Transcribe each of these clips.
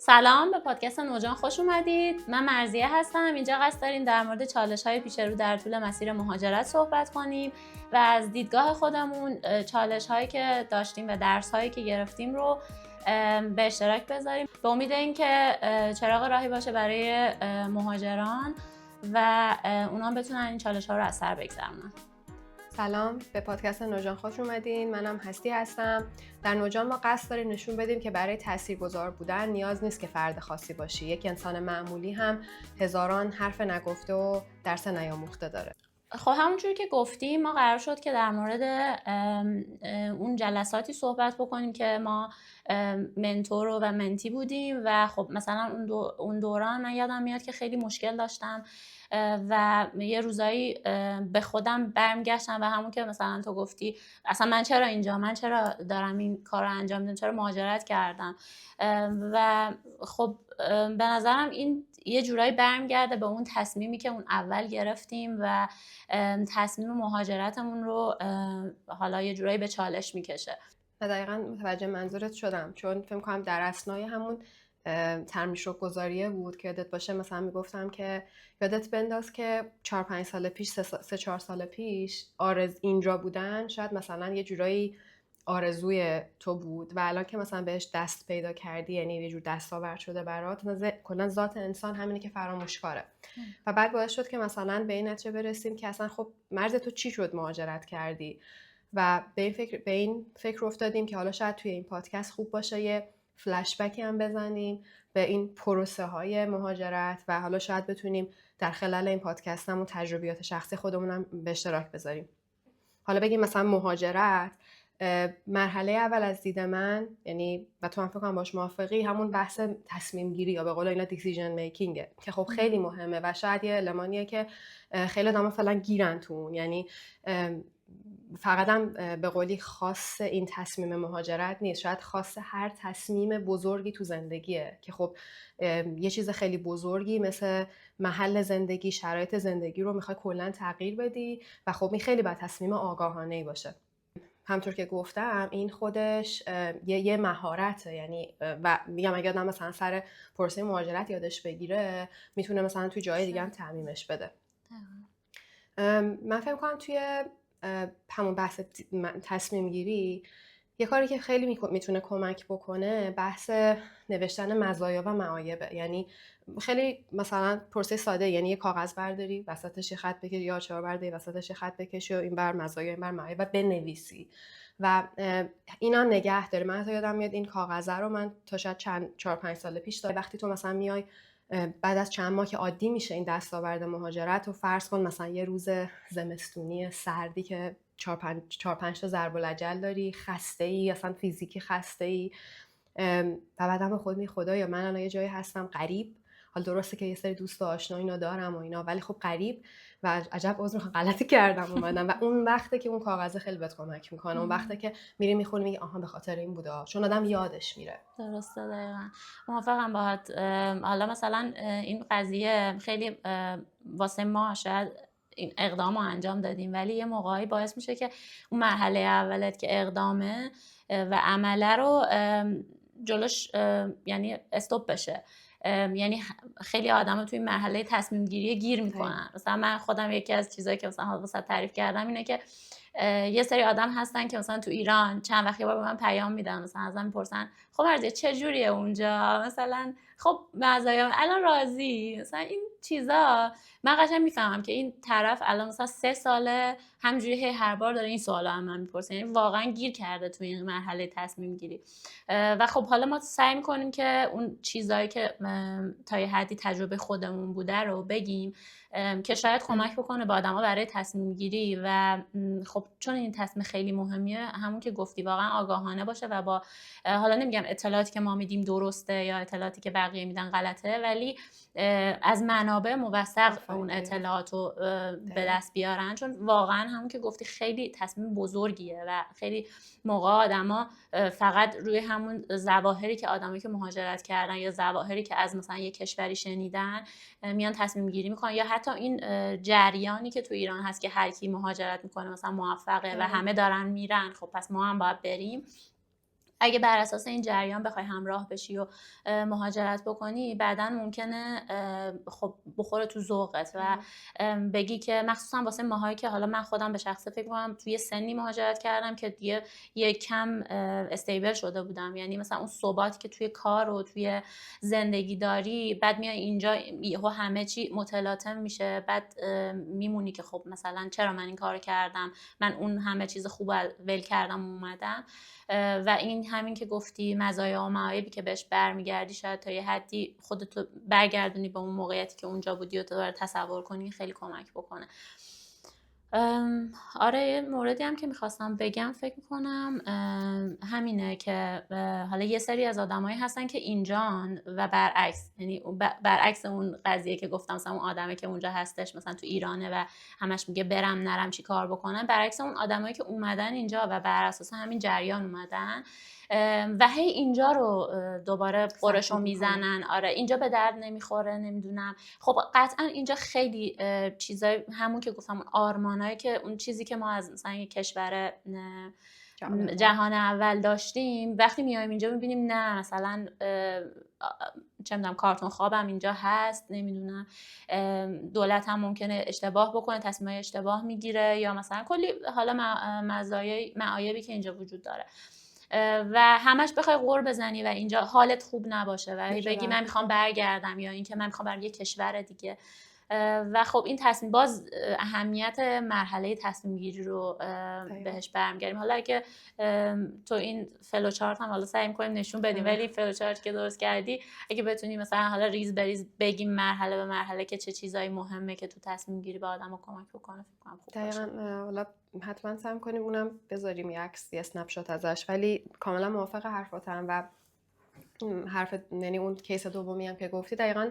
سلام، به پادکست نوجان خوش اومدید. من مرضیه هستم. اینجا قصد داریم در مورد چالش‌های پیش رو در طول مسیر مهاجرت صحبت کنیم و از دیدگاه خودمون چالش‌هایی که داشتیم و درس‌هایی که گرفتیم رو به اشتراک بذاریم. به امید اینکه چراغ راهی باشه برای مهاجران و اونا بتونن این چالش‌ها رو از سر بگذرونن. سلام، به پادکست نوجان خوش اومدین. منم هستی هستم. در نوجان ما قصد داریم نشون بدیم که برای تاثیرگذار بودن نیاز نیست که فرد خاصی باشی. یک انسان معمولی هم هزاران حرف نگفته و درس نیاموخته داره. خب همونجوری که گفتیم ما قرار شد که در مورد اون جلساتی صحبت بکنیم که ما منتور و منتی بودیم و خب مثلا اون دوران من یادم میاد که خیلی مشکل داشتم و یه روزایی به خودم برمیگشتم و همون که مثلا تو گفتی اصلا من چرا اینجا، من چرا دارم این کار رو انجام میدم، چرا مهاجرت کردم و خب به نظرم این یه جورایی برمیگرده به اون تصمیمی که اون اول گرفتیم و تصمیم مهاجرتمون رو حالا یه جورایی به چالش میکشه. دقیقاً متوجه منظورت شدم، چون فکر کنم در اسنای همون ترمیشوک گذاریه بود که یادت باشه مثلا میگفتم که یادت بنداز که 4-5 سال پیش 3-4 سال پیش اینجا بودن شاید مثلا یه جورایی آرزوی تو بود و الان که مثلا بهش دست پیدا کردی، یعنی یه جور دستاورد شده برات، کلا ذات انسان همینه که فراموشکاره. و بعد باعث شد که مثلا به این نتیجه برسیم که اصلا خب مرز تو چی شد مهاجرت کردی و به این فکر افتادیم که حالا شاید توی این پادکست خوب باشه یه فلش بکی هم بزنیم به این پروسه های مهاجرت و حالا شاید بتونیم در خلال این پادکست هم تجربیات شخصی خودمون هم به اشتراک بذاریم. حالا بگیم مثلا مهاجرت مرحله اول از دید من، یعنی و تو هم فکر کنم باش موافقی، همون بحث تصمیم گیری یا به قول اینا دیسیژن میکینگه که خب خیلی مهمه و شاید یه المانیه که خیلی آدما فعلا گیرن تو اون، یعنی فقط هم به قولی خاص این تصمیم مهاجرت نیست، شاید خاص هر تصمیم بزرگی تو زندگیه که خب یه چیز خیلی بزرگی مثل محل زندگی، شرایط زندگی رو میخوای کلا تغییر بدی و خب این خیلی باید تصمیم آگاهانه‌ای باشه. همطور که گفتم این خودش یه مهارته، یعنی و میگم اگه آدم مثلا سر پروسه مهاجرت یادش بگیره میتونه مثلا توی جای دیگه هم تعمیمش بده. من فکر کنم توی همون بحث تصمیم گیری یه کاری که خیلی میتونه کمک بکنه بحث نوشتن مزایا و معایبه. یعنی خیلی مثلا پروسه ساده، یعنی یه کاغذ برداری وسطش یه خط بکشی یا چهار برداری وسطش یه خط بکشی و این بر مزایا این بر معایب و بنویسی و اینا نگه داری. من یادم میاد این کاغذ رو من تا شاید 4-5 سال پیش داشتم. وقتی تو مثلا میای بعد از چند ماه که عادی میشه این دستاورد مهاجرت و فرض کن مثلا یه روز زمستونی سردی که 4-5 تا ضرب العجل داری، خسته ای، اصلا فیزیکی خسته ای و بعدم به خود خدایا من الان یه جایی هستم غریب، حالا درسته که یه سری دوست و آشنا اینا دارم و اینا ولی خب غریب و عجب عذر میخوام غلطی کردم اومدم و اون وقته که اون کاغذ خیلی بهت کمک میکنه. اون وقته که میری میخونی میگی آها به خاطر این بوده، چون آدم یادش میره. درسته، دقیقا موافقم باهات. حالا مثلا این قضیه خیلی واسه ما شاید این اقدام رو انجام دادیم ولی یه موقعی باعث میشه که اون مرحله اولت که اقدامه و عمله رو جلوش یعنی استوب بشه. یعنی خیلی آدم توی مرحله تصمیم گیری گیر میکنن. مثلا من خودم یکی از چیزایی که مثلا واسه تعریف کردم اینه که یه سری آدم هستن که مثلا تو ایران چند وقت یه بار به من پیام میدن، مثلا ازم میپرسن خب مرضیه چه جوریه اونجا، مثلا خب مزایا الان راضی، مثلا این چیزا. من قشنگ میفهمم که این طرف الان مثلا 3 ساله همجوری هر بار داره این سوالا هم من میپرسه، یعنی واقعا گیر کرده توی این مرحله تصمیم گیری و خب حالا ما سعی میکنیم که اون چیزایی که تا یه حدی تجربه خودمون بوده رو بگیم که شاید کمک بکنه به آدما برای تصمیم گیری و خب چون این تصمیم خیلی مهمیه همون که گفتی واقعا آگاهانه باشه و با حالا نمیگم اطلاعاتی که ما میدیم درسته یا اطلاعاتی که بقیه میدن غلطه، ولی از منابع موثق اون اطلاعات رو به دست بیارن، چون واقعا همون که گفتی خیلی تصمیم بزرگیه و خیلی موقع آدما فقط روی همون ظواهری که آدمایی که مهاجرت کردن یا ظواهری که از مثلا یه کشوری شنیدن میان تصمیم گیری میکنن، یا حتی این جریانی که تو ایران هست که هر کی مهاجرت میکنه مثلا موفقه و همه دارن میرن خب پس ما هم باید بریم. اگه بر اساس این جریان بخوای همراه بشی و مهاجرت بکنی، بعداً ممکنه خب بخوره تو ذوقت و بگی که مخصوصا واسه ماهایی که حالا من خودم به شخصه فکر کنم توی سنی مهاجرت کردم که دیگه یه کم استیبل شده بودم، یعنی مثلا اون ثباتی که توی کار و توی زندگی داری، بعد میای اینجا یهو همه چی متلاطم میشه، بعد میمونی که خب مثلا چرا من این کارو کردم، من اون همه چیز خوب ول کردم اومدم. و این همین که گفتی مزایا و معایبی که بهش برمیگردی، شاید تا یه حدی خودتو برگردونی به اون موقعیتی که اونجا بودی و دوباره تصور کنی، خیلی کمک بکنه. آره، یه موردی هم که میخواستم بگم فکر میکنم همینه که حالا یه سری از آدمایی هستن که اینجان و برعکس، یعنی برعکس اون قضیه که گفتم، مثلا اون آدمی که اونجا هستش مثلا تو ایرانه و همش میگه برم نرم چی کار بکنم، برعکس اون آدمایی که اومدن اینجا و بر اساس همین جریان اومدن و هی اینجا رو دوباره قرشو میزنن. آره اینجا به درد نمیخوره، نمیدونم. خب قطعا اینجا خیلی چیزای همون که گفتم، آرمانایی که اون چیزی که ما از مثلا یک کشور جهان اول داشتیم، وقتی میایم اینجا میبینیم نه، مثلا چه میدونم کارتون خوابم اینجا هست، نمیدونم دولت هم ممکنه اشتباه بکنه، تصمیمای اشتباه میگیره، یا مثلا کلی حالا معایبی که اینجا وجود داره و همش بخوای غر بزنی و اینجا حالت خوب نباشه و بگی من میخوام برگردم، یا اینکه من میخوام برم یه کشور دیگه. و خب این تصمیم، باز اهمیت مرحله تصمیم گیری رو بهش برمیگردیم. حالا اگه تو این فلوچارت هم حالا سعی می‌کنیم نشون بدیم، ولی این فلوچارت که درست کردی اگه بتونی مثلا حالا ریز بریز بگیم مرحله به مرحله که چه چیزایی مهمه که تو تصمیم گیری به آدمو کمک بکنه، فکر کنم خوب باشه. دقیقاً. حالا حتما سعی کنیم اونم بذاریم یه عکس، یه اسنپ شات ازش، ولی کاملا موافق حرفاتم و یعنی اون کیس دومی هم که گفتی دقیقاً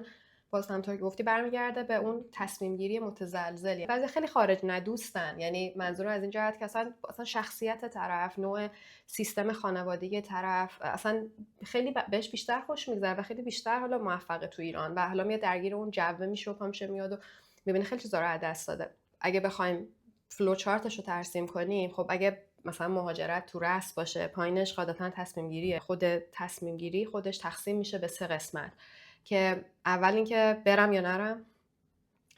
باز همونطور که گفتی برمیگرده به اون تصمیم گیری متزلزلی. بعضی خیلی خارج ندوستن، یعنی منظورم از این جهت که اصلا شخصیت طرف، نوع سیستم خانوادگی طرف اصلا خیلی بهش بیشتر خوش میگذره و خیلی بیشتر حالا موفقه تو ایران و حالا میاد درگیر اون جو میشه و پامشه میاد و میبینه خیلی چیزا رو از دست داده. اگه بخوایم فلو چارتش رو ترسیم کنیم، خب اگه مثلا مهاجرت تو رأس باشه، پایینش قاعدتاً تصمیم گیریه. خود تصمیم گیری خودش تقسیم میشه به 3 قسمت که اول اینکه برم یا نرم،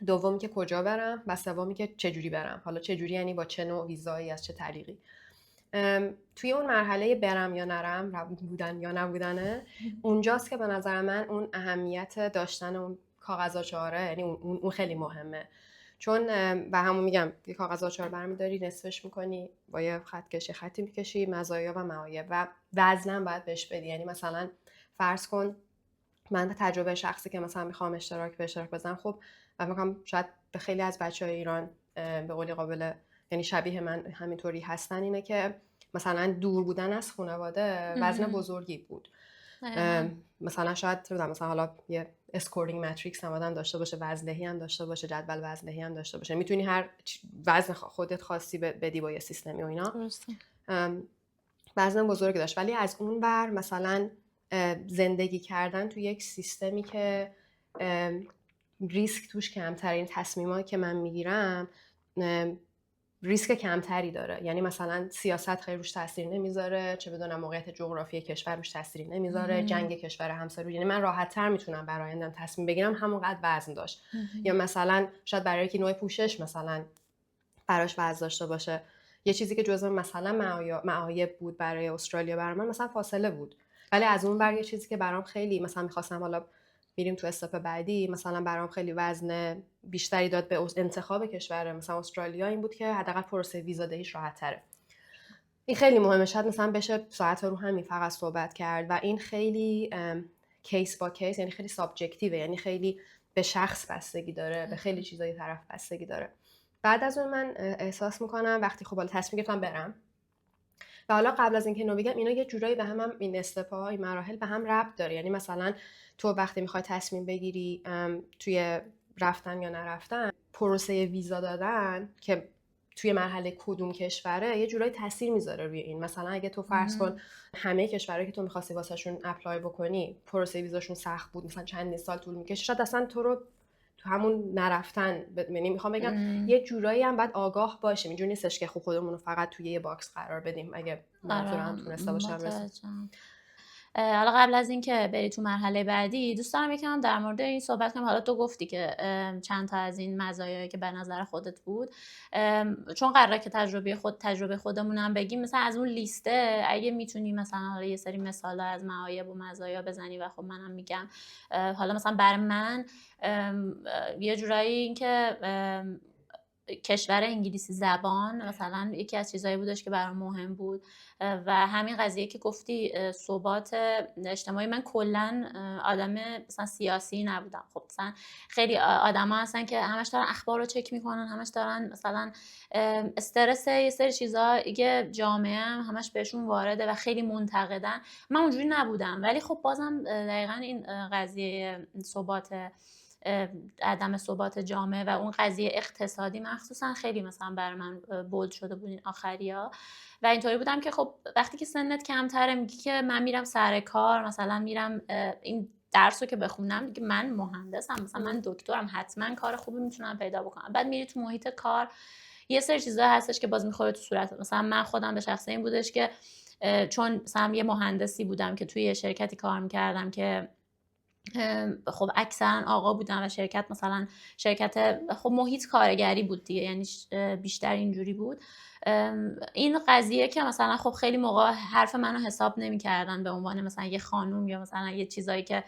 دومی که کجا برم و سومی که چجوری برم. حالا چجوری یعنی با چه نوع ویزایی، از چه طریقی. توی اون مرحله برم یا نرم، بودن یا نبودنه، اونجاست که به نظر من اون اهمیت داشتن اون کاغذ آچاره، یعنی اون خیلی مهمه. چون به همون میگم یه کاغذ آچار برمی‌داری، نصفش می‌کنی، با یه خط خطی می‌کشی، مزایا و معایب و وزنم باید بهش بدی. یعنی مثلا فرض کن من تجربه شخصی که مثلا میخوام اشتراک بزنم، خب من میگم شاید به خیلی از بچهای ایران به قولی قابل، یعنی شبیه من همینطوری هستن، اینه که مثلا دور بودن از خانواده وزن بزرگی بود. مثلا شاید مثلا حالا یه اسکورینگ ماتریکس هم آدم داشته باشه، وزندهی هم داشته باشه، جدول وزندهی هم داشته باشه، میتونی هر وزن خودت خاصی بدی با یه سیستمی و اینا. وزن بزرگی داشت، ولی از اون بر مثلا زندگی کردن تو یک سیستمی که ریسک توش کمتره، این تصمیمایی که من میگیرم ریسک کمتری داره. یعنی مثلا سیاست خیلی روش تاثیر نمیذاره، چه بدونم موقعیت جغرافیایی کشور روش تاثیر نمیذاره، جنگ کشور همسایه، یعنی من راحت تر میتونم برای آینده‌ام تصمیم بگیرم همونقدر وزن داشت. یا مثلا شاید برای که نوع پوشش مثلا براش وزن داشته باشه. یه چیزی که جزء مثلا معایب بود برای استرالیا برای من مثلا فاصله بود، ولی از اون بر یه چیزی که برام خیلی مثلا می‌خواستم، حالا میریم تو استپ بعدی، مثلا برام خیلی وزن بیشتری داد به انتخاب کشور مثلا استرالیا، این بود که حداقل پروسه ویزا دهیش راحت‌تره. این خیلی مهمه. شاید مثلا بشه ساعت رو همین فقط صحبت کرد و این خیلی کیس با کیس، یعنی خیلی سابجکتیوه، یعنی خیلی به شخص بستگی داره، به خیلی چیزای طرف بستگی داره. بعد از اون من احساس میکنم وقتی خب حالا تصمیم گرفتم برم و حالا قبل از اینکه اینو بگم، اینا یه جورایی به هم این استپ‌ها، این مراحل به هم ربط داره. یعنی مثلا تو وقتی میخوای تصمیم بگیری توی رفتن یا نرفتن، پروسه ویزا دادن که توی مرحله کدوم کشوره یه جورایی تاثیر میذاره روی این. مثلا اگه تو فرض کن همه کشورهایی که تو می‌خواستی واسهشون اپلای بکنی پروسه ویزاشون سخت بود، مثلا چند سال طول می‌کشه، شاید اصلا تو رو تو همون نرفتن یعنی میخوام بگم یه جورایی هم باید آگاه باشیم. اینجوری نیستش که خب خودمون رو فقط توی یه باکس قرار بدیم. اگه منظورم تونسته باشم رسید. حالا قبل از اینکه بری تو مرحله بعدی دوست دارم یکم در مورد این صحبت کنم. حالا تو گفتی که چند تا از این مزایایی که به نظر خودت بود، چون قراره که تجربه خودمون هم بگیم، مثلا از اون لیسته اگه میتونی مثلا حالا یه سری مثالا از معایب و مزایا بزنی و خب منم میگم. حالا مثلا برای من یه جورایی این که کشور انگلیسی زبان مثلا یکی از چیزایی بودش که برام مهم بود و همین قضیه که گفتی ثبات اجتماعی. من کلا آدم مثلا سیاسی نبودم. خب مثلا خیلی آدما هستن که همش دارن اخبار رو چک میکنن، همش دارن مثلا استرس یه سری چیزا که جامعه همش بهشون وارده و خیلی منتقدن. من اونجوری نبودم، ولی خب بازم دقیقاً این قضیه عدم ثبات جامعه و اون قضیه اقتصادی مخصوصا خیلی مثلا برای من بولد شده بود این آخریا. و اینطوری بودم که خب وقتی که سنت کمتره میگی که من میرم سر کار، مثلا میرم این درس رو که بخونم دیگه، من مهندسم، مثلا من دکترم، حتما کار خوبی میتونم پیدا بکنم. بعد میری تو محیط کار یه سری چیزا هستش که باز میخوره تو صورت. مثلا من خودم به شخصه این بودش که چون مثلا یه مهندسی بودم که توی شرکتی کار میکردم که خب اکثرا آقا بودن و شرکت مثلا شرکت خب محیط کارگری بود دیگه، یعنی بیشتر اینجوری بود. این قضیه که مثلا خب خیلی موقع حرف منو حساب نمی‌کردن به عنوان مثلا یه خانوم یا مثلا یه چیزایی که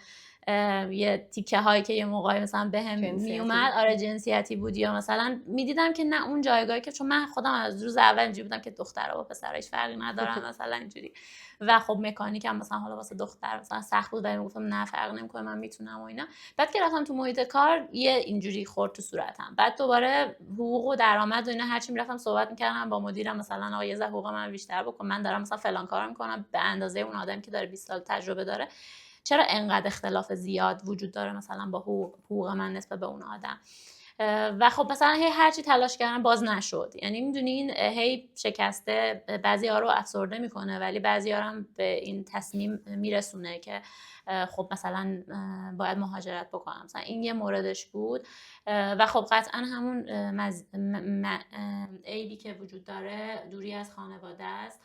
یه تیکه هایی که یه موقعی مثلا بهم میومد آره جنسیتی بود، یا مثلا میدیدم که نه اون جایگاهی که چون من خودم از روز اول اینجوری بودم که دخترها و پسرها هیچ فرقی ندارن مثلا اینجوری. و خب مکانیک هم مثلا حالا واسه دختر مثلا سخت بود ولی میگفتم نه فرق نمیکنه من میتونم و اینا. بعد که رفتم تو محیط کار یه اینجوری خورد تو صورتم. بعد دوباره حقوق و درآمد و اینا هرچی میرفتم صحبت میکردم با مدیرم مثلا آقا یه ذره حقوق من بیشتر بکن، من دارم مثلا فلان کارو میکنم به اندازه اون آدمی که داره 20 سال تجربه داره، چرا انقدر اختلاف زیاد وجود داره مثلا با حقوق من نسبت به اون آدم. و خب مثلا هی هرچی تلاش کردم باز نشد. یعنی میدونین هی شکسته بعضی‌ها رو افسرده میکنه ولی بعضی‌ها هم به این تصمیم میرسونه که خب مثلا باید مهاجرت بکنم. مثلا این یه موردش بود. و خب قطعا همون عیبی که وجود داره دوری از خانواده است.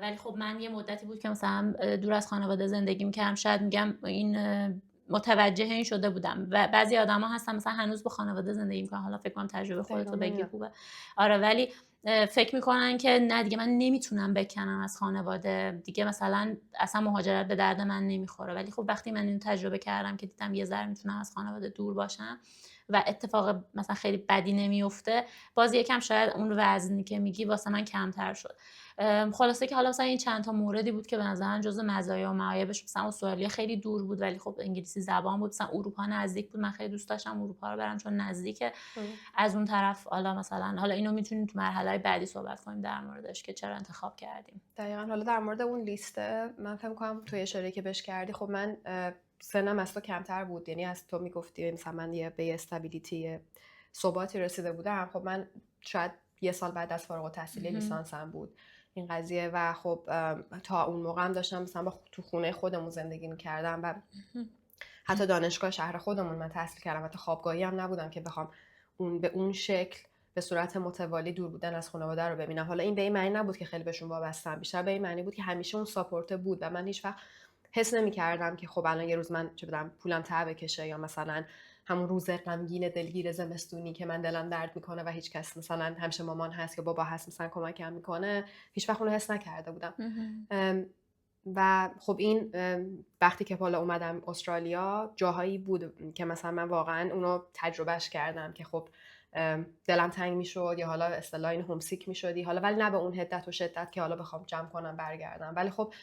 ولی خب من یه مدتی بود که مثلا دور از خانواده زندگی میکردم، شاید میگم این متوجه این شده بودم. و بعضی آدما هستن مثلا هنوز با خانواده زندگی میکنن، حالا فکر کنم تجربه خودتو بگی خوبه آره، ولی فکر میکنن که نه دیگه من نمیتونم بکنم از خانواده دیگه، مثلا اصلا مهاجرت به درد من نمیخوره. ولی خب وقتی من این تجربه کردم که دیدم یه ذره میتونم از خانواده دور باشم و اتفاق مثلا خیلی بدی نمیفته، باز یکم شاید اون وزنی که میگی واسه من کمتر شد. خلاصه که حالا مثلا این چند تا موردی بود که به نظر من جزو مزایا و معایبش. مثلا استرالیا خیلی دور بود ولی خب انگلیسی زبان بود. مثلا اروپا نزدیک بود، من خیلی دوست داشتم اروپا رو برم چون نزدیکه. از اون طرف حالا اینو میتونیم تو مرحله بعدی صحبت کنیم در موردش که چرا انتخاب کردیم. دقیقاً. حالا در مورد اون لیسته من فکر کنم توی اشاره که بهش کردی، خب من سنم از تو کمتر بود، یعنی از تو میگفتی مثلا من به استابیلیتی ثباتی رسیده بودم. خب من شاید یه سال بعد از فارغ التحصیلی لیسانسم بود این قضیه و خب تا اون موقع هم داشتم مثلا تو خونه خودمون زندگی می‌کردم و حتی دانشگاه شهر خودمون من تحصیل کردم، حتی خوابگاهی هم نبودم که بخوام به اون شکل به صورت متوالی دور بودن از خانواده رو ببینم. حالا این به این معنی نبود که خیلی بهشون وابستم، بیشتر به این معنی بود که همیشه اون ساپورت بود و من هیچ وقت حس نمی‌کردم که خب الان یه روز من چه بدم پولم ته بکشه، یا مثلا همون روز غمگین دلگیر زمستونی که من دلم درد میکنه و هیچ کس مثلا همیشه مامان هست یا بابا هست مثلا کمکم میکنه، هیچ وقت اون رو حس نکرده بودم. و خب این وقتی که حالا اومدم استرالیا جاهایی بود که مثلا من واقعا اونو تجربهش کردم که خب دلم تنگ میشد یا حالا اصطلاح این هومسیک میشدی، حالا ولی نه به اون حدت و شدت که حالا بخوام جمع کنم برگردم. ولی خب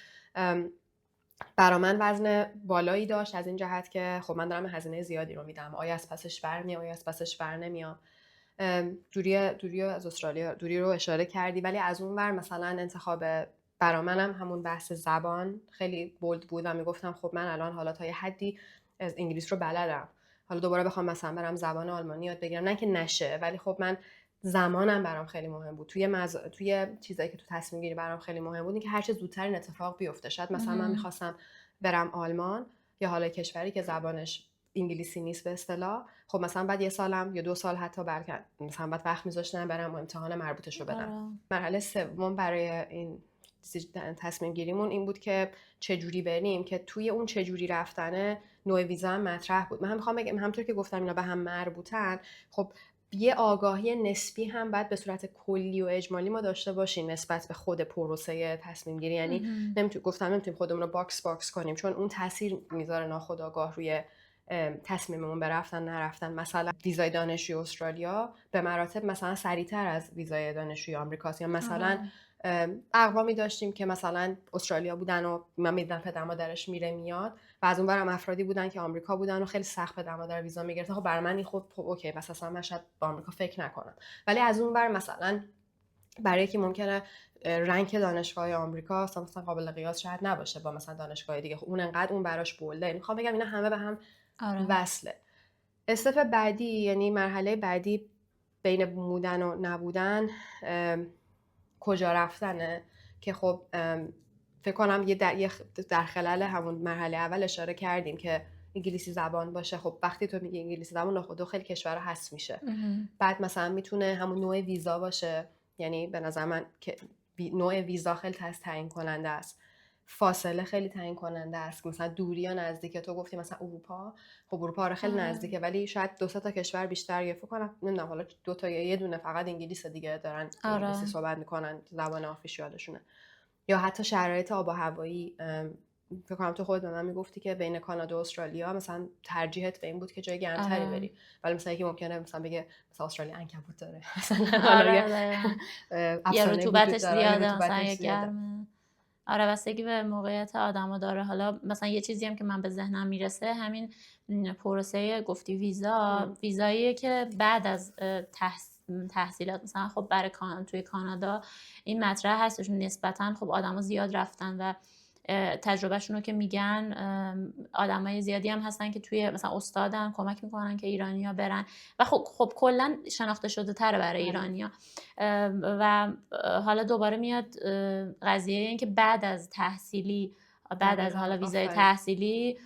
برا من وزن بالایی داشت از این جهت که خب من دارم هزینه زیادی رو میدم، آیا از پسش برمیام آیا از پسش بر نمیام. دوری از استرالیا، دوری رو اشاره کردی، ولی از اون ور مثلا انتخاب برا منم همون بحث زبان خیلی بولد بود و میگفتم خب من الان حالا تا یه حدی از انگلیس رو بلدم، حالا دوباره بخوام مثلا برم زبان آلمانی یاد بگیرم، نه که نشه، ولی خب من زمانم برام خیلی مهم بود. توی چیزایی که تو تصمیم گیری برام خیلی مهم بود این که هر چه زودتر این اتفاق بیفته. شاید مثلا من میخواستم برم آلمان یا حالا کشوری که زبانش انگلیسی نیست به اصطلاح، خب مثلا بعد 1 سالم یا 2 سال حتی بلکه مثلا بعد وقت میذاشتم برم امتحان مربوطش رو بدم. مرحله سوم برای این تصمیم گیریمون این بود که چجوری بریم، که توی اون چجوری رفتنه نوع ویزا هم مطرح بود. من میخوام بگم همونطور که گفتم اینا به هم مربوطن، خب یه آگاهی نسبی هم باید به صورت کلی و اجمالی ما داشته باشیم نسبت به خود پروسه تصمیم گیری. یعنی نمیتونیم خودمون رو باکس کنیم، چون اون تاثیر میذاره ناخودآگاه روی تصمیممون به رفتن نرفتن. مثلا ویزای دانشجوی استرالیا به مراتب مثلا سریعتر از ویزای دانشجوی آمریکاست، یا مثلا اقوامی داشتیم که مثلا استرالیا بودن و من میدیدم پدر مادرش میره میاد، و از اون برم افرادی بودن که آمریکا بودن و خیلی سخت پدر مادر ویزا میگرفتن. خب برای من این خب اوکی، پس اصلا من شاید با آمریکا فکر نکنم. ولی از اون بر مثلا برای که ممکنه رنک دانشگاه آمریکا مثلا قابل قیاس شاید نباشه با مثلا دانشگاه دیگه، خب اون انقدر اون براش بولده. میخوام بگم اینا همه به هم وصله. استپ بعدی یعنی مرحله بعدی بین بودن و نبودن کجا رفتنه، که خب فکر کنم یه در خلال همون مرحله اول اشاره کردیم که انگلیسی زبان باشه. خب وقتی تو میگی انگلیسی زبان ناخودآگاه خیلی کشورها هست میشه. بعد مثلا میتونه همون نوع ویزا باشه، یعنی به نظر من که نوع ویزا خیلی تعیین کننده است. فاصله خیلی تعیین کننده است، مثلا دوری یا نزدیک. تو گفتی مثلا اروپا، خب اروپا رو خیلی نزدیکه، ولی شاید 2 تا کشور بیشتر، یا فکر کنم نمیدونم حالا 2 تا یا 1 دونه فقط انگلیس دیگه دارن انگلیسی صحبت میکنن، زبان آفیشیالشونه. یا حتی شرایط آب و هوایی. فکر کنم تو خودت به من میگفتی که بین کانادا و استرالیا مثلا ترجیحت به این بود که جای گرمتری بری، ولی مثلا یکی ممکنه مثلا بگه مثلا استرالیا عنکبوت داره مثلا یا رطوبتش زیاده مثلا گرمه. آره بستگی به موقعیت آدمو داره. حالا مثلا یه چیزی هم که من به ذهنم میرسه همین پروسه گفتی ویزاییه که بعد از تحصیلات مثلا خب برای توی کانادا این مطرح هستشون نسبتا خب آدما زیاد رفتن و تجربهشون رو که میگن آدمای زیادی هم هستن که توی مثلا استادن کمک میکنن که ایرانی‌ها برن و خب کلا شناخته شده تره برای ایرانی‌ها. و حالا دوباره میاد قضیه این که بعد از تحصیلی، بعد از حالا ویزای تحصیلی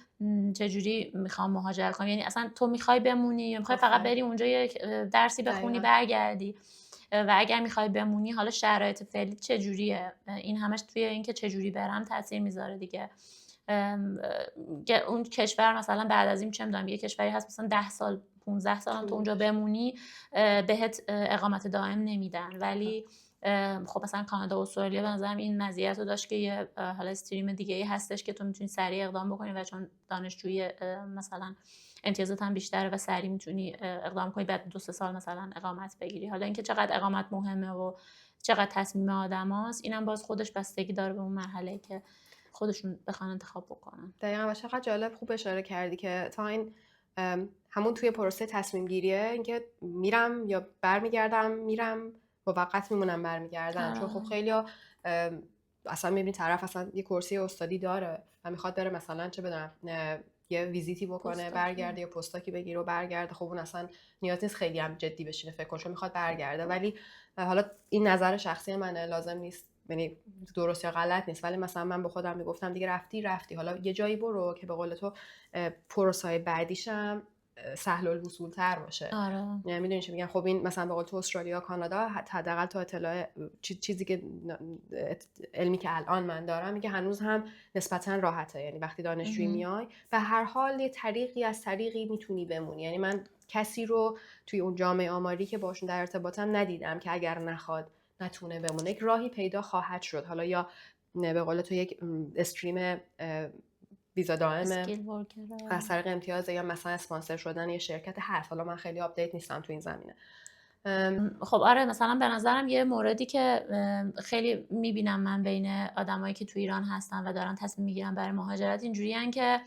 چجوری میخوام مهاجرت کنم، یعنی اصلا تو میخوای بمونی یا میخوای فقط بری اونجا یک درسی بخونی برگردی، و اگر میخوای بمونی حالا شرایط فعلی چجوریه. این همش توی این که چجوری برم تاثیر میذاره دیگه. اون کشور مثلا بعد از این چه میدونم یه کشوری هست مثلا 10 سال 15 سال هم تو اونجا بمونی بهت اقامت دائم نمیدن، ولی خب مثلا کانادا و استرالیا به نظرم این مزیت رو داشت که یه حالا استریم دیگه ای هستش که تو میتونی سریع اقدام بکنی و چون دانشجوی مثلا امتیازات هم بیشتره و سریع میتونی اقدام کنی بعد 2-3 سال مثلا اقامت بگیری. حالا اینکه چقدر اقامت مهمه و چقدر تصمیم آدماست اینم باز خودش بستگی داره به اون مرحله که خودشون بخوان انتخاب بکنن. دقیقاً. و چقدر جالب خوب اشاره کردی که تا این همون توی پروسه تصمیم گیریه اینکه میرم یا برمیگردم، میرم موقت میمونم برمیگردم. چون خب خیلی‌ها اصلا میبینی طرف اصلا یه کرسی استادی داره و میخواد بره مثلا چه بدونم یه ویزیتی بکنه برگرده یا پستاکی بگیره و برگرده. خب اون اصلا نیاز نیست خیلی هم جدی بشینه فکر کنه، چون میخواد برگرده. ولی حالا این نظر شخصی منه، لازم نیست یعنی درست یا غلط نیست، ولی مثلا من به خودم میگفتم دیگه رفتی حالا یه جایی برو که به قول تو پروسای بعدیشم سهل الوصول تر باشه. یعنی میدونی چه میگم؟ خب این مثلا به قول تو استرالیا کانادا حداقل تا اطلاع چیزی که علمی که الان من دارم میگه هنوز هم نسبتا راحته. یعنی وقتی دانشجویی میای به هر حال یه طریقی میتونی بمونی. یعنی من کسی رو توی اون جامعه آماری که باشون در ارتباطم ندیدم که اگر نخواد نتونه بمونه. یک راهی پیدا خواهد شد، حالا یا به قول تو یک استریم ویزا دائمه از طریق امتیاز یا مثلا اسپانسر شدن یه شرکت هست. حالا من خیلی آپدیت نیستم تو این زمینه. خب آره مثلا به نظرم یه موردی که خیلی میبینم من بین آدمایی که تو ایران هستن و دارن تصمیم میگیرن برای مهاجرت اینجوریه که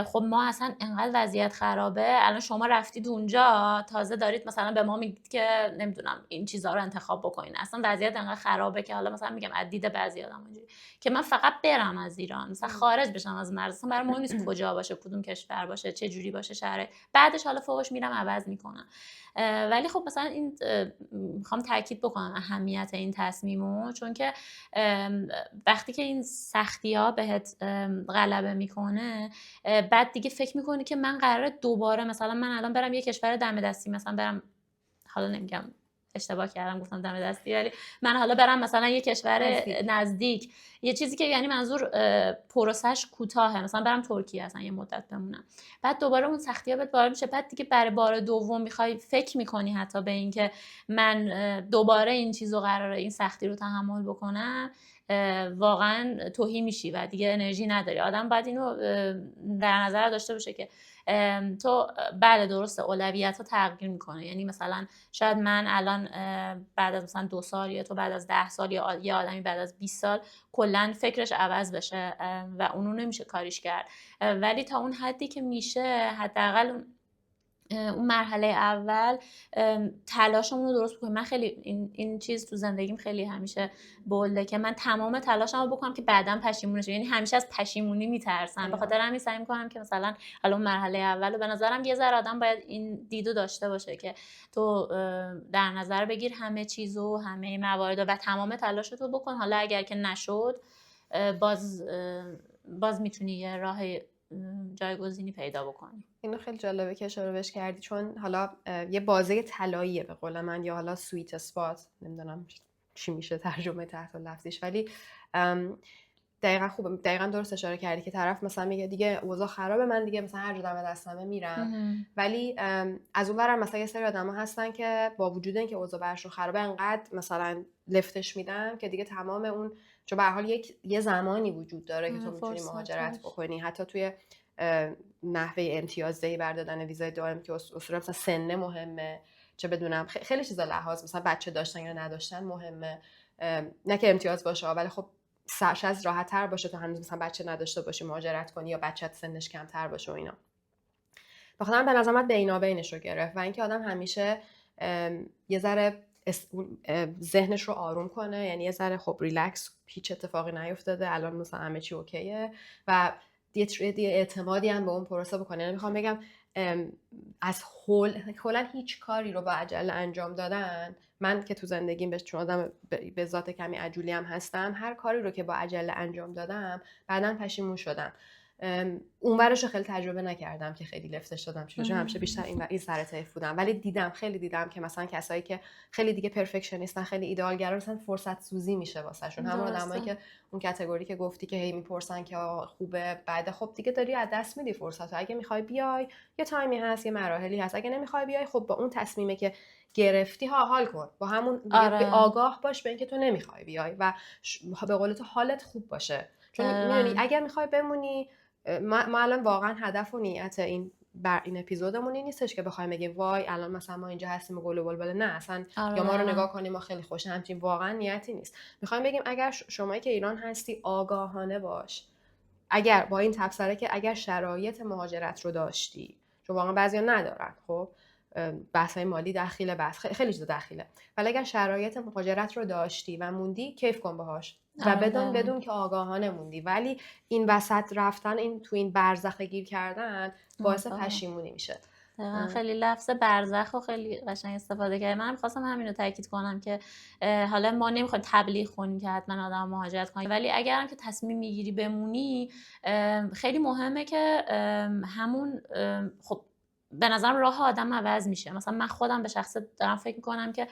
خب ما اصلا انقدر وضعیت خرابه، الان شما رفتید اونجا تازه دارید مثلا به ما میگید که نمیدونم این چیزها رو انتخاب بکنین، اصلا وضعیت انقدر خرابه که حالا مثلا میگم از دید بعضی آدم اینجوری که من فقط برم از ایران مثلا خارج بشم از مرز، اصلا برام مهم نیست کجا باشه، کدوم کشور باشه، چه جوری باشه شهر، بعدش حالا فوقش میرم عوض میکنم. ولی خب مثلا این میخوام تاکید بکنم اهمیت این تصمیمو، چون که وقتی که این سختی‌ها بهت غلبه میکنه بعد دیگه فکر میکنی که من قراره دوباره مثلا من الان برم یه کشور دم دستی، مثلا برم، حالا نمیگم اشتباه کردم گفتم دم دستی، ولی من حالا برم مثلا یه کشور نزدیک، یه چیزی که یعنی منظور پروسش کوتاهه، مثلا برم ترکیه اصلا یه مدت بمونم، بعد دوباره اون سختی‌ها بهت وارد میشه، بعد دیگه برای بار دوم میخوای فکر میکنی حتی به این که من دوباره این چیزو قراره این سختی رو تحمل بکنم، واقعا توهی میشی و دیگه انرژی نداری. آدم باید اینو در نظر داشته باشه که تو بله درسته اولویت ها تغییر میکنه، یعنی مثلا شاید من الان بعد از مثلا 2 سال یا تو بعد از 10 سال یا یه آدمی بعد از 20 سال کلا فکرش عوض بشه و اونو نمیشه کاریش کرد، ولی تا اون حدی که میشه حداقل اون مرحله اول تلاشمون رو درست بکنیم. من خیلی این چیز تو زندگیم خیلی همیشه بولده که من تمام تلاشمو بکنم که بعداً پشیمون نشم، یعنی همیشه از پشیمونی میترسم، به خاطر همین سعی میکنم که مثلا حالا اون مرحله اول به نظرم یه ذره آدم باید این دیدو داشته باشه که تو در نظر بگیر همه چیزو، همه موارد و تمام تلاشتو بکن، حالا اگر که نشد باز میتونی یه راه جایگزینی پیدا بکنی. اینو خیلی جالبه که اشاره بهش کردی، چون حالا یه بازه طلاییه به قول من، یا حالا سویت اسپات، نمیدونم چی میشه ترجمه تحت لفظیش، ولی دقیقاً خوبه، دقیقاً درست اشاره کردی که طرف مثلا میگه دیگه اوضاع خرابه، من دیگه مثلا هر جا دم دستمه میرم، ولی از اون برم مثلا یه سری آدما هستن که با وجود اینکه اوضاع براشون خرابه انقدر مثلا لفتش میدن که دیگه تمام اون، چون به هر حال یه زمانی وجود داره که تو میتونی مهاجرت بکنی، حتی توی نحوه امتیازدهی بردادن ویزای دائم که اصولا مثلا سن مهمه، چه بدونم خیلی چیزا لحاظ، مثلا بچه داشتن یا نداشتن مهمه، نه که امتیاز باشه ولی خب سرش از راحت تر باشه تو هنوز مثلا بچه نداشته باشی مهاجرت کنی یا بچت سنش کمتر باشه و اینا. بخاطر به نظرم بینابینش رو گرفت و اینکه آدم همیشه یه ذره ذهنش رو آروم کنه، یعنی یه ذره خب ریلکس، هیچ اتفاقی نیفتاده الان مثلا همه چی اوکیه و یه اعتمادی هم به اون پروسه بکنه. یعنی میخوام بگم از کلا هیچ کاری رو با عجله انجام دادن، من که تو زندگیم چون آدم به ذات کمی عجولی هم هستم، هر کاری رو که با عجله انجام دادم بعداً پشیمون شدم. اونورش رو خیلی تجربه نکردم که خیلی لفتش دادم، چون همیشه بیشتر این سر طیف بودم، ولی خیلی دیدم که مثلا کسایی که خیلی دیگه پرفکشنیستن، خیلی ایدئالگرا، مثلا فرصت سوزی میشه واسهشون. همون آدمایی که اون کاتگوری که گفتی که هی میپرسن که خوبه، بعد خب دیگه داری از دست میدی فرصتو. اگه میخوای بیای یه تایمی هست، یه مراحلی هست، اگه نمیخوای بیای خب با اون تصمیمی که گرفتی حال کن، با همون آگاه باش به اینکه تو نمیخوای بیای و به قول تو حالت خوب باشه، چون میدونی اگر میخوای بمونی، ما الان واقعا هدف و نیت این اپیزودمون این نیستش که بخوایم بگیم وای الان مثلا ما اینجا هستیم و گل و بلبل، نه اصلا، یا ما رو نگاه کنیم ما خیلی خوش، همچین واقعا نیتی نیست. میخوایم بگیم اگر شمایی که ایران هستی آگاهانه باش، اگر با این تبصره که اگر شرایط مهاجرت رو داشتی، چون واقعا بعضیا ندارن، خب بحث‌های مالی دخیله، بحث خیلی چیزا دخیله، ولی اگر شرایط مهاجرت رو داشتی و موندی، کیف کن باهاش و بدون که آگاهانه موندی. ولی این وسط رفتن، این تو این برزخ گیر کردن باعث پشیمونی میشه. خیلی لفظ برزخ رو خیلی قشنگ استفاده کردم. من می‌خواستم همین رو تاکید کنم که حالا ما نمی‌خوایم تبلیغ کنیم که حتما آدم مهاجرت کنیم، ولی اگر هم که تصمیم میگیری بمونی، خیلی مهمه که همون خب به نظرم راه آدم عوض میشه. مثلا من خودم به شخص دارم فکر میکنم که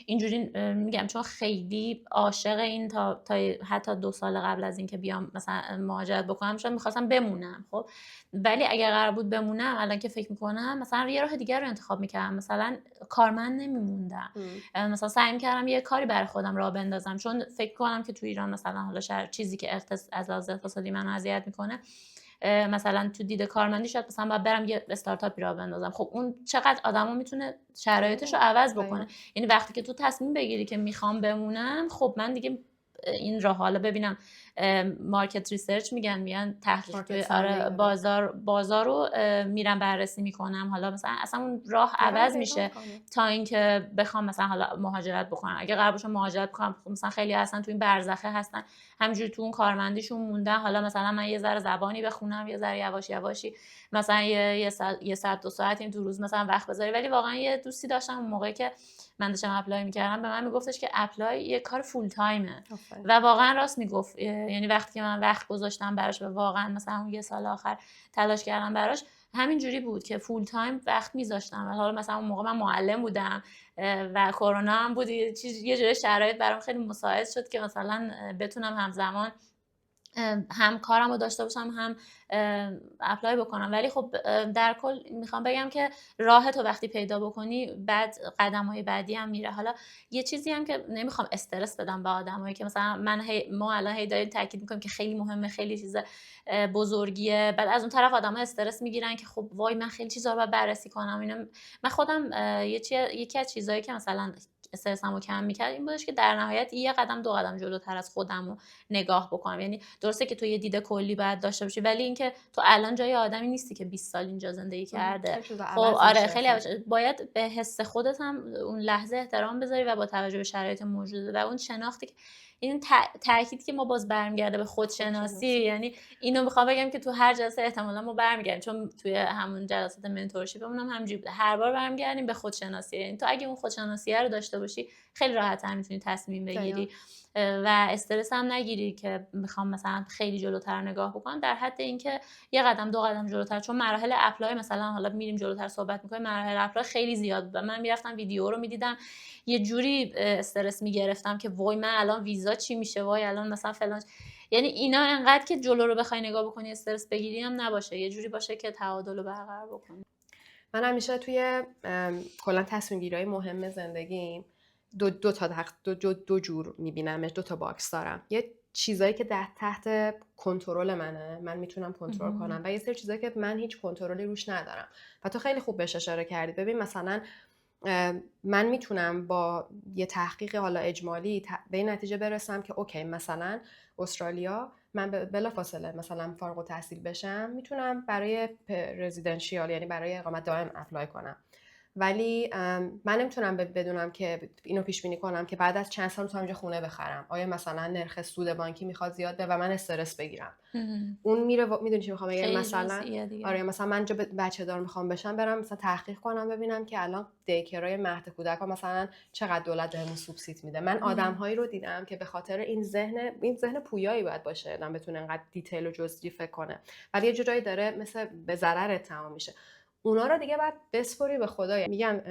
اینجوری میگم، چون خیلی عاشق این تا حتی 2 سال قبل از اینکه بیام مثلا مهاجرت بکنم شاید میخواستم بمونم، خب ولی اگر قرار بود بمونم الان که فکر میکنم مثلا یه راه دیگر رو انتخاب میکردم، مثلا کارمند نمیموندم، مثلا سعی میکردم یه کاری برای خودم راه بندازم، چون فکر کنم که تو ایران مثلا حالا چیزی که از لحاظ اقتصادی منو اذیت میکنه، مثلا تو دید کارمندی شاید مثلا باید برم یه استارتاپی را بندازم. خب اون چقدر آدمو میتونه شرایطش رو عوض بکنه. یعنی وقتی که تو تصمیم بگیری که میخوام بمونم، خب من دیگه این راه حالا ببینم مارکت ریسرچ میگن تحقیق بازار رو میرم بررسی میکنم، حالا مثلا اصلا اون راه عوض میشه تا اینکه بخوام مثلا حالا مهاجرت بکنم. اگه قرار باشه مهاجرت بکنم، خب مثلا خیلی هستن تو این برزخه هستن همینجوری تو اون کارمندیشون موندن، حالا مثلا من یه ذره زبانی بخونم، یه ذره یواش یواشی مثلا یه ساعت 2 ساعت این تو روز مثلا وقت بذاری. ولی واقعا یه دوستی داشتم اون موقعی که من داشتم اپلای میکردم، به من میگفتش که اپلای یه کار فول تایمه و واقعا راست میگفت. یعنی وقتی که من وقت گذاشتم براش و واقعا مثلا اون 1 سال آخر تلاش کردم براش، همین جوری بود که فول تایم وقت میذاشتم. حالا مثلا اون موقع من معلم بودم و کرونا هم بود، یه جوری شرایط برام خیلی مساعد شد که مثلا بتونم همزمان هم کارم رو داشته باشم هم اپلای بکنم. ولی خب در کل میخوام بگم که راه تو وقتی پیدا بکنی بعد قدم‌های بعدی هم میره. حالا یه چیزی هم که نمیخوام استرس بدم به آدمایی که مثلا ما الان هی داریم تاکید میکنیم که خیلی مهمه، خیلی چیز بزرگیه، بعد از اون طرف آدم‌ها استرس میگیرن که خب وای من خیلی چیزا رو باید بررسی کنم. اینا من خودم یکی از چیزایی که مثلا استرسمو کم میکرد این بودش که در نهایت یه قدم 2 قدم جلوتر از خودم رو نگاه بکنم. یعنی درسته که تو یه دید کلی باید داشته باشی، ولی اینکه تو الان جای آدمی نیستی که 20 سال اینجا زندگی کرده. خب آره خیلی باید به حس خودت هم اون لحظه احترام بذاری و با توجه به شرایط موجوده و اون شناختی که این تاکید که ما باز برمیگرده به خودشناسی. یعنی اینو میخوام بگم که تو هر جلسه احتمالاً ما برمیگردیم، چون توی همون جلسات منتورشیپمون هم همینجوری بوده، هر بار برمیگردیم به خودشناسی. یعنی تو اگه اون خودشناسی رو داشته باشی خیلی راحت‌تر میتونی تصمیم بگیری و استرس هم نگیری که میخوام مثلا خیلی جلوتر نگاه بکنم، در حد اینکه یه قدم 2 قدم جلوتر. چون مراحل اپلای مثلا حالا میریم جلوتر صحبت میکنیم، مراحل اپلای خیلی زیاد بود. من میرفتم ویدیو رو میدیدم یه جوری استرس میگرفتم که وای من الان ویزا چی میشه، وای الان مثلا فلان. یعنی اینا انقدر که جلو رو بخوای نگاه بکنی استرس بگیری هم نباشه، یه جوری باشه که تعادل رو برقرار بکنی. من همیشه توی کلا تصمیم گیری‌های مهم زندگیم دو جور میبینمش، 2 تا باکس دارم. یه چیزایی که تحت کنترل منه، من میتونم کنترل کنم، و یه سری چیزایی که من هیچ کنترلی روش ندارم. و تو خیلی خوب بهش اشاره کردی. ببین مثلا من میتونم با یه تحقیق حالا اجمالی به این نتیجه برسم که اوکی مثلا استرالیا من بلافاصله مثلا فارغ التحصیل بشم میتونم برای رزیدنشیال یعنی برای اقامت دائم اپلای کنم، ولی من نمیتونم بدونم که اینو پیش بینی کنم که بعد از چند سال میتونم اینجا خونه بخرم. آیا مثلا نرخ سود بانکی میخواد زیاد بشه و من استرس بگیرم؟ اون میره میدونی چی میخوام بگم؟ مثلا آره مثلا من اینجا بچه دار میخوام بشم، برم مثلا تحقیق کنم ببینم که الان دیکرای مهد کودک‌ها مثلا چقدر دولت بهمون سوبسید میده. من آدم‌هایی رو دیدم که به خاطر این ذهن پویایی باید باشه آدم بتونه انقدر دیتیل و جزئی فکر کنه، ولی یه جورایی داره مثل به ضرر تمام میشه. اونا رو دیگه باید بسپری به خدا. میگن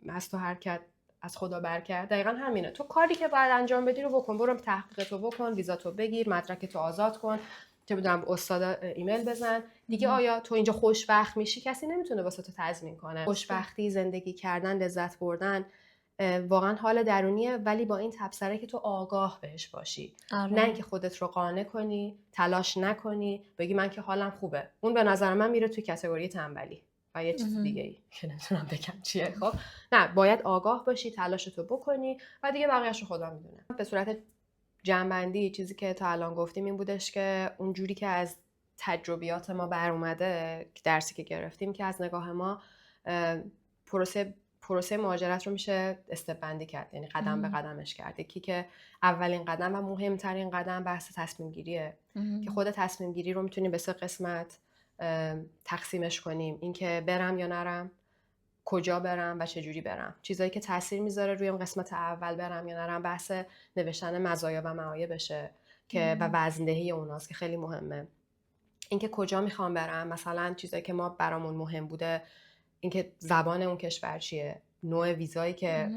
از تو حرکت از خدا برکت، دقیقا همینه. تو کاری که باید انجام بدی رو بکن، برو تحقیقتو بکن، ویزاتو بگیر، مدرکتو آزاد کن، چه میدونم استاد ایمیل بزن دیگه. آیا تو اینجا خوشبخت میشی؟ کسی نمیتونه واسه تو تضمین کنه. خوشبختی، زندگی کردن، لذت بردن واقعا حال درونیه، ولی با این تبصره که تو آگاه بهش باشی. نه اینکه خودت رو قانع کنی، تلاش نکنی، بگی من که حالم خوبه. اون به نظر من میره توی کاتگوری تنبلی و یه چیز دیگه ای که نمیتونم بگم چیه. خب نه، باید آگاه باشی، تلاشتو بکنی و دیگه بقیه‌اشو خدا میدونه. به صورت جمع‌بندی چیزی که تا الان گفتیم این بودش که اونجوری که از تجربیات ما بر اومده، درسی که گرفتیم، که از نگاه ما پروسه مهاجرت رو میشه استپ بندی کرد، یعنی قدم به قدمش کرد. یکی که اولین قدم و مهمترین قدم بحث تصمیم گیریه که خود تصمیم گیری رو میتونیم به 3 قسمت تقسیمش کنیم. این که برم یا نرم، کجا برم و چجوری برم. چیزایی که تاثیر میذاره روی اون قسمت اول، برم یا نرم، بحث نوشتن مزایا و معایبشه که و وزندهی اوناست که خیلی مهمه. اینکه کجا میخوام برم، مثلا چیزایی که ما برامون مهم بوده، اینکه زبان اون کشور چیه، نوع ویزایی که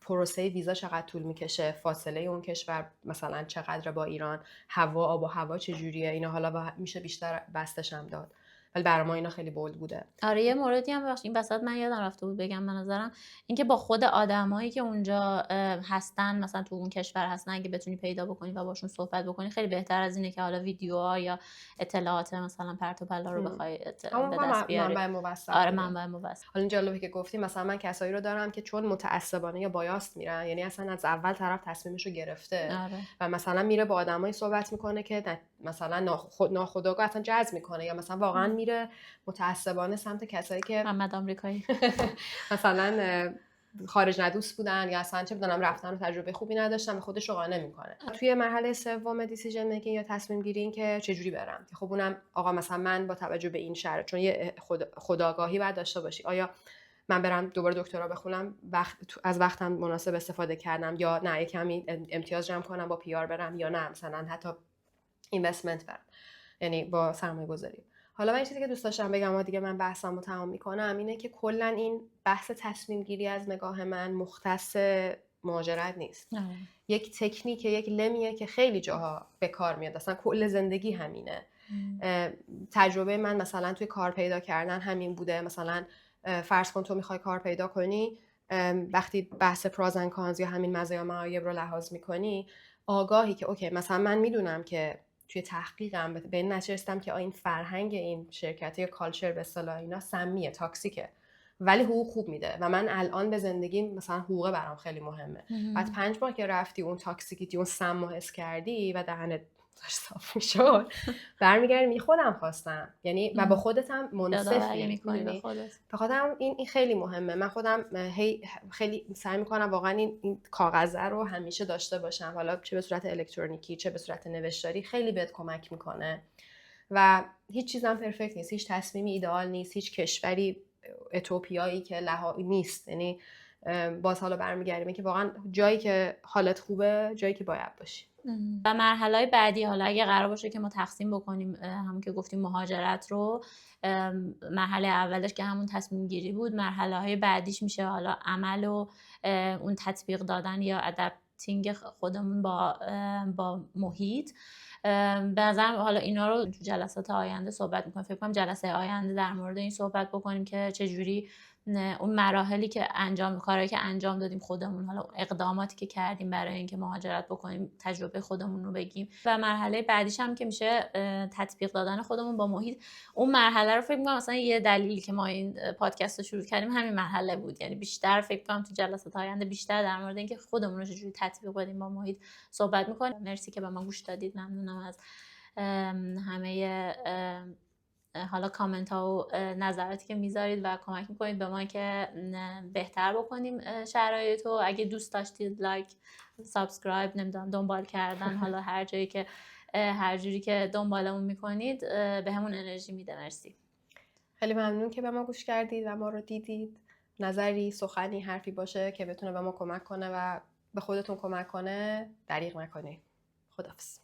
پروسه ویزا چقدر طول میکشه، فاصله اون کشور مثلا چقدر با ایران، هوا، آب و هوا چجوریه، اینا حالا میشه بیشتر بستش هم داد، ولی برای ما اینا خیلی بولد بوده. آره یه موردی هم بخش این وسط من یادم رفته بود بگم، به نظرم اینکه با خود آدمایی که اونجا هستن، مثلا تو اون کشور هستن، اگه بتونی پیدا بکنی و باشون صحبت بکنی خیلی بهتر از اینه که حالا ویدیوها یا اطلاعات مثلا پرت و پلا رو بخوای به دست بیاری. منبع موثق. آره منبع موثق. حالا این جالبه که گفتی، مثلا من کسایی رو دارم که چون متعصبانه یا بایاست میرن، یعنی اصلا از اول طرف تصمیمش رو گرفته و مثلا میره با آدمایی صحبت میکنه که مثلا ناخودآگاه اصلا جذب میکنه، یا مثلا واقعا میره متعصبانه سمت کسایی که محمد آمریکایی مثلا خارج ندوست بودن یا اصلا چه بدونم رفتن و تجربه خوبی نداشتن، خودش رو قانع میکنه. توی مرحله سوم دیسیژن میکینگ یا تصمیم گیری، این که چجوری برم، که خب اونم آقا مثلا من با توجه به این شرط، چون یه خودآگاهی باید داشته باشی، آیا من برم دوباره دکترا بخونم، از وقتم مناسب استفاده کردم، یا نه یه کمی امتیاز جمع کنم با PR برم، یا نه مثلا حتی اینوستمنت برم، یعنی با سرمایه گذاری. حالا من این چیزی که دوست داشتم بگم و دیگه من بحثمو تمام میکنم اینه که کلا این بحث تصمیم گیری از نگاه من مختص مهاجرت نیست. یک تکنیک، یک لمیه که خیلی جاها به کار میاد، اصلا کل زندگی همینه. تجربه من مثلا توی کار پیدا کردن همین بوده. مثلا فرض کن تو میخوای کار پیدا کنی، وقتی بحث پراز اند کانز یا همین مزایا و معایب رو لحاظ میکنی، آگاهی که اوکی مثلا من میدونم که توی تحقیقم به این نتیجه رسیدم که این فرهنگ این شرکت یا کالچر به اصطلاح اینا سمیه، تاکسیکه، ولی حقوق خوب میده و من الان به زندگیم مثلا حقوق برام خیلی مهمه. بعد 5 ماه که رفتی اون تاکسیکیتی اون سم حس کردی و دهنت داشت صاف میشد، برمیگردی خودم خواستم، یعنی و با خودت هم منصفی می‌کنی. به خاطر این خیلی مهمه. من خودم خیلی سعی میکنم واقعا این کاغذ رو همیشه داشته باشم، حالا چه به صورت الکترونیکی چه به صورت نوشتاری، خیلی بهت کمک میکنه. و هیچ چیزم پرفکت نیست، هیچ تصمیمی ایدئال نیست، هیچ کشوری اتوپیایی که نیست. یعنی باز حالا برمیگردیم که واقعا جایی که حالت خوبه جایی که باید باشی. و مرحله بعدی، حالا اگه قرار باشه که ما تقسیم بکنیم همون که گفتیم مهاجرت رو، مرحله اولش که همون تصمیم گیری بود، مرحله های بعدیش میشه حالا عمل و اون تطبیق دادن یا ادپتینگ خودمون با محیط. به نظرم حالا اینا رو تو جلسات آینده صحبت میکنم. فکر کنم جلسه آینده در مورد این صحبت بکنیم که چجوری اون مراحلی که کارهایی که انجام دادیم خودمون، حالا اقداماتی که کردیم برای اینکه مهاجرت بکنیم، تجربه خودمون رو بگیم. و مرحله بعدیش هم که میشه تطبیق دادن خودمون با محیط. اون مرحله رو فکر می‌کنم مثلا یه دلیل که ما این پادکست رو شروع کردیم همین مرحله بود. یعنی بیشتر فکر کنم تو جلسات آینده بیشتر در مورد اینکه خودمون رو چجوری تطبیق بدیم با محیط صحبت می‌کنیم. مرسی که به ما گوش دادید. ممنونم از همه حالا کامنت ها و نظراتی که میذارید و کمک میکنید به ما که بهتر بکنیم شرایط رو. اگه دوست داشتید لایک، سابسکرایب، نمیدونم دنبال کردن، حالا هر جوری که دنبالمون میکنید به همون انرژی میده. مرسی. خیلی ممنون که به ما گوش کردید و ما رو دیدید. نظری، سخنی، حرفی باشه که بتونه به ما کمک کنه و به خودتون کمک کنه، دریغ نکنید. خداحافظ.